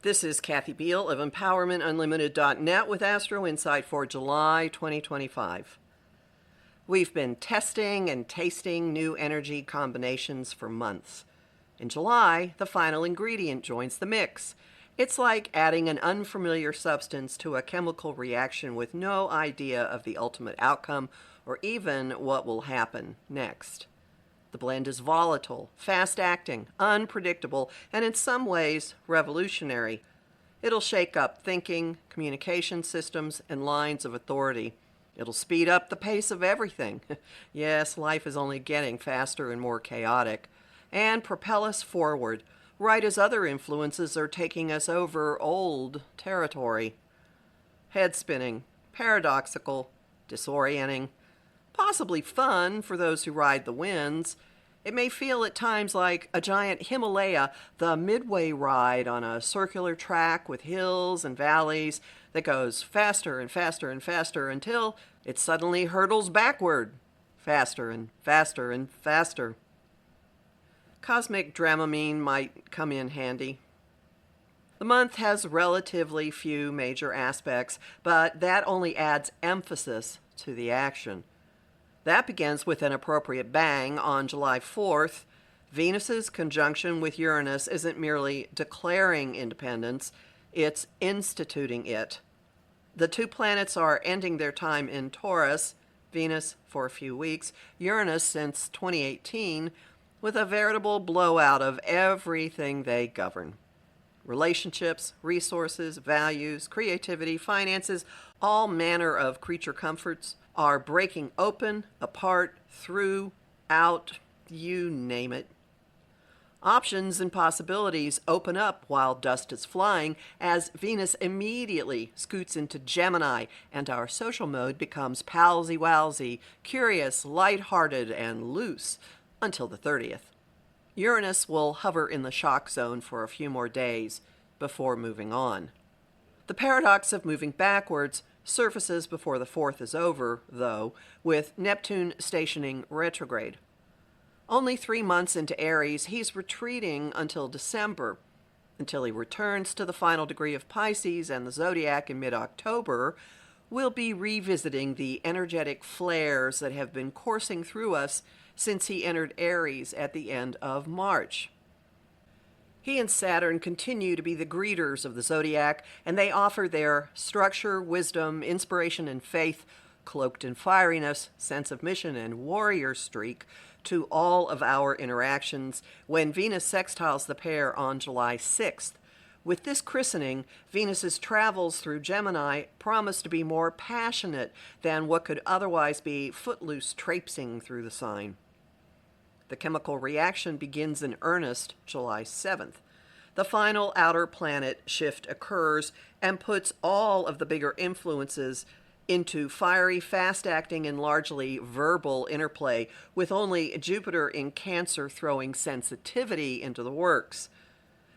This is Kathy Beal of EmpowermentUnlimited.net with Astro Insight for July 2025. We've been testing and tasting new energy combinations for months. In July, the final ingredient joins the mix. It's like adding an unfamiliar substance to a chemical reaction with no idea of the ultimate outcome or even what will happen next. The blend is volatile, fast-acting, unpredictable, and in some ways revolutionary. It'll shake up thinking, communication systems, and lines of authority. It'll speed up the pace of everything. Yes, life is only getting faster and more chaotic. And propel us forward, right as other influences are taking us over old territory. Head-spinning, paradoxical, disorienting, possibly fun for those who ride the winds. It may feel at times like a giant Himalaya, the midway ride on a circular track with hills and valleys that goes faster and faster and faster until it suddenly hurtles backward, faster and faster and faster. Cosmic Dramamine might come in handy. The month has relatively few major aspects, but that only adds emphasis to the action. That begins with an appropriate bang on July 4th. Venus's conjunction with Uranus isn't merely declaring independence, it's instituting it. The two planets are ending their time in Taurus, Venus for a few weeks, Uranus since 2018, with a veritable blowout of everything they govern. Relationships, resources, values, creativity, finances, all manner of creature comforts are breaking open, apart, through, out, you name it. Options and possibilities open up while dust is flying as Venus immediately scoots into Gemini and our social mode becomes palsy-walsy, curious, light-hearted, and loose until the 30th. Uranus will hover in the shock zone for a few more days before moving on. The paradox of moving backwards surfaces before the 4th is over, though, with Neptune stationing retrograde. Only 3 months into Aries, he's retreating until December, until he returns to the final degree of Pisces and the zodiac in mid-October. We'll be revisiting the energetic flares that have been coursing through us since he entered Aries at the end of March. He and Saturn continue to be the greeters of the zodiac, and they offer their structure, wisdom, inspiration, and faith, cloaked in fieriness, sense of mission, and warrior streak to all of our interactions when Venus sextiles the pair on July 6th. With this christening, Venus's travels through Gemini promise to be more passionate than what could otherwise be footloose traipsing through the sign. The chemical reaction begins in earnest July 7th. The final outer planet shift occurs and puts all of the bigger influences into fiery, fast-acting, and largely verbal interplay, with only Jupiter in Cancer throwing sensitivity into the works.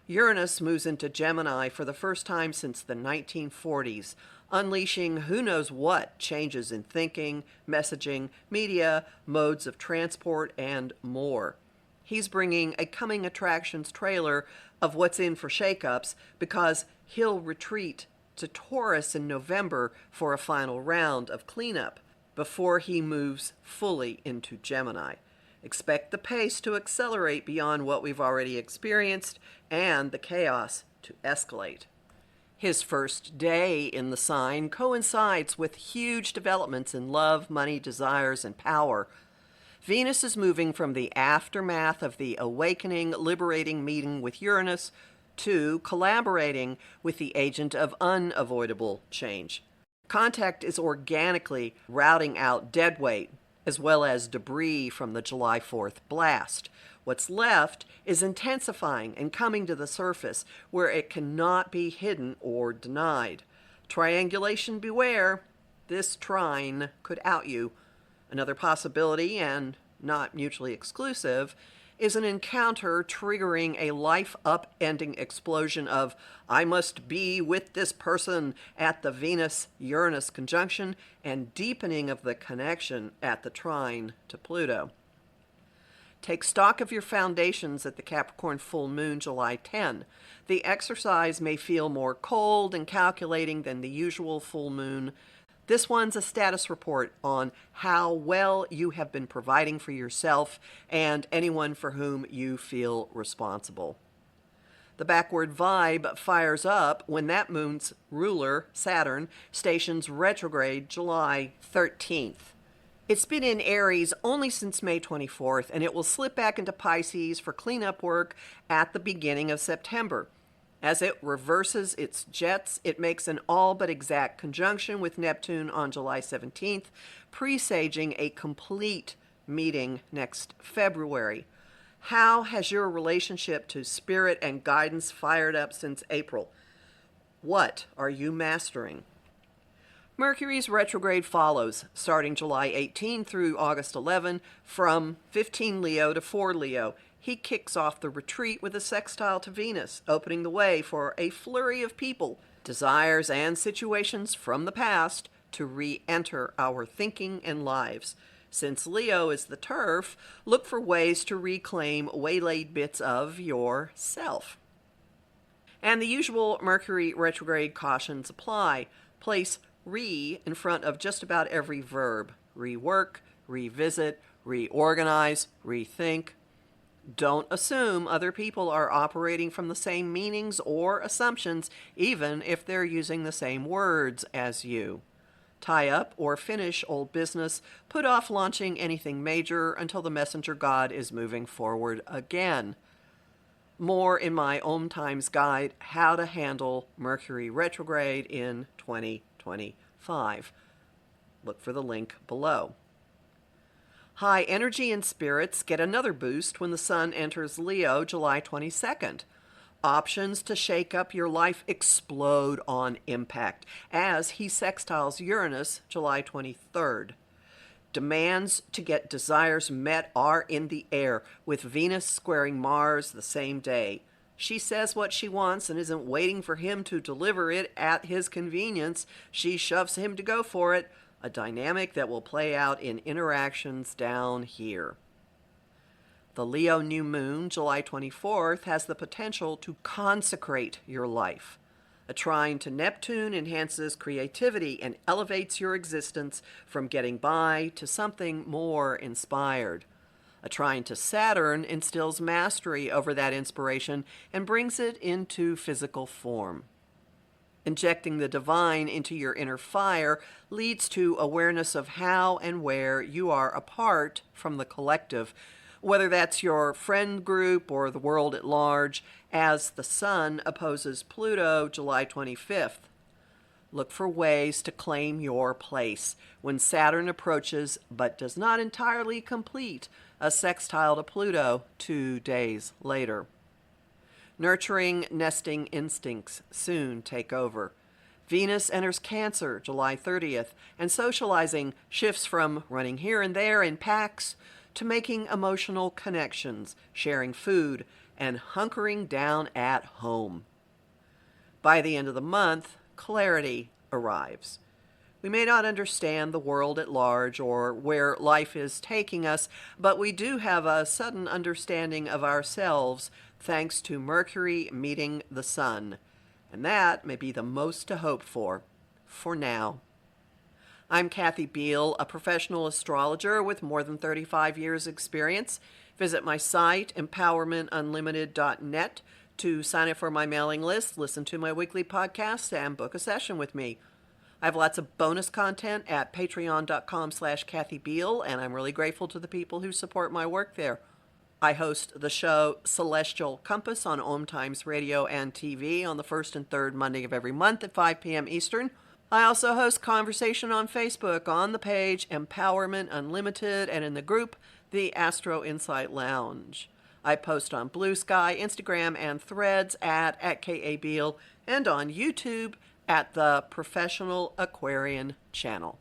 Uranus moves into Gemini for the first time since the 1940s, unleashing who knows what changes in thinking, messaging, media, modes of transport, and more. He's bringing a coming attractions trailer of what's in for shakeups because he'll retreat to Taurus in November for a final round of cleanup before he moves fully into Gemini. Expect the pace to accelerate beyond what we've already experienced and the chaos to escalate. His first day in the sign coincides with huge developments in love, money, desires, and power. Venus is moving from the aftermath of the awakening, liberating meeting with Uranus to collaborating with the agent of unavoidable change. Contact is organically routing out deadweight as well as debris from the July 4th blast. What's left is intensifying and coming to the surface where it cannot be hidden or denied. Triangulation beware. This trine could out you. Another possibility, and not mutually exclusive, is an encounter triggering a life-upending explosion of I must be with this person at the Venus-Uranus conjunction and deepening of the connection at the trine to Pluto. Take stock of your foundations at the Capricorn full moon July 10. The exercise may feel more cold and calculating than the usual full moon. This one's a status report on how well you have been providing for yourself and anyone for whom you feel responsible. The backward vibe fires up when that moon's ruler, Saturn, stations retrograde July 13th. It's been in Aries only since May 24th, and it will slip back into Pisces for cleanup work at the beginning of September. As it reverses its jets, it makes an all but exact conjunction with Neptune on July 17th, presaging a complete meeting next February. How has your relationship to spirit and guidance fired up since April? What are you mastering? Mercury's retrograde follows, starting July 18 through August 11, from 15 Leo to 4 Leo. He kicks off the retreat with a sextile to Venus, opening the way for a flurry of people, desires, and situations from the past to re-enter our thinking and lives. Since Leo is the turf, look for ways to reclaim waylaid bits of yourself. And the usual Mercury retrograde cautions apply. Place re in front of just about every verb. Rework, revisit, reorganize, rethink. Don't assume other people are operating from the same meanings or assumptions, even if they're using the same words as you. Tie up or finish old business. Put off launching anything major until the messenger god is moving forward again. More in my Om Times guide, How to Handle Mercury Retrograde in 2025. Look for the link below. High energy and spirits get another boost when the sun enters Leo July 22nd. Options to shake up your life explode on impact as he sextiles Uranus July 23rd. Demands to get desires met are in the air, with Venus squaring Mars the same day. She says what she wants and isn't waiting for him to deliver it at his convenience. She shoves him to go for it, a dynamic that will play out in interactions down here. The Leo new moon, July 24th, has the potential to consecrate your life. A trine to Neptune enhances creativity and elevates your existence from getting by to something more inspired. A trine to Saturn instills mastery over that inspiration and brings it into physical form. Injecting the divine into your inner fire leads to awareness of how and where you are apart from the collective, whether that's your friend group or the world at large, as the sun opposes Pluto July 25th. Look for ways to claim your place when Saturn approaches but does not entirely complete a sextile to Pluto 2 days later. Nurturing nesting instincts soon take over. Venus enters Cancer July 30th, and socializing shifts from running here and there in packs to making emotional connections, sharing food, and hunkering down at home. By the end of the month, clarity arrives. We may not understand the world at large or where life is taking us, but we do have a sudden understanding of ourselves thanks to Mercury meeting the sun. And that may be the most to hope for now. I'm Kathy Beal, a professional astrologer with more than 35 years' experience. Visit my site, empowermentunlimited.net, to sign up for my mailing list, listen to my weekly podcasts, and book a session with me. I have lots of bonus content at patreon.com/Kathy Beal, and I'm really grateful to the people who support my work there. I host the show Celestial Compass on Om Times Radio and TV on the first and third Monday of every month at 5 p.m. Eastern. I also host conversation on Facebook on the page Empowerment Unlimited and in the group The Astro Insight Lounge. I post on Blue Sky, Instagram, and Threads at @KABeal and on YouTube at the Professional Aquarian channel.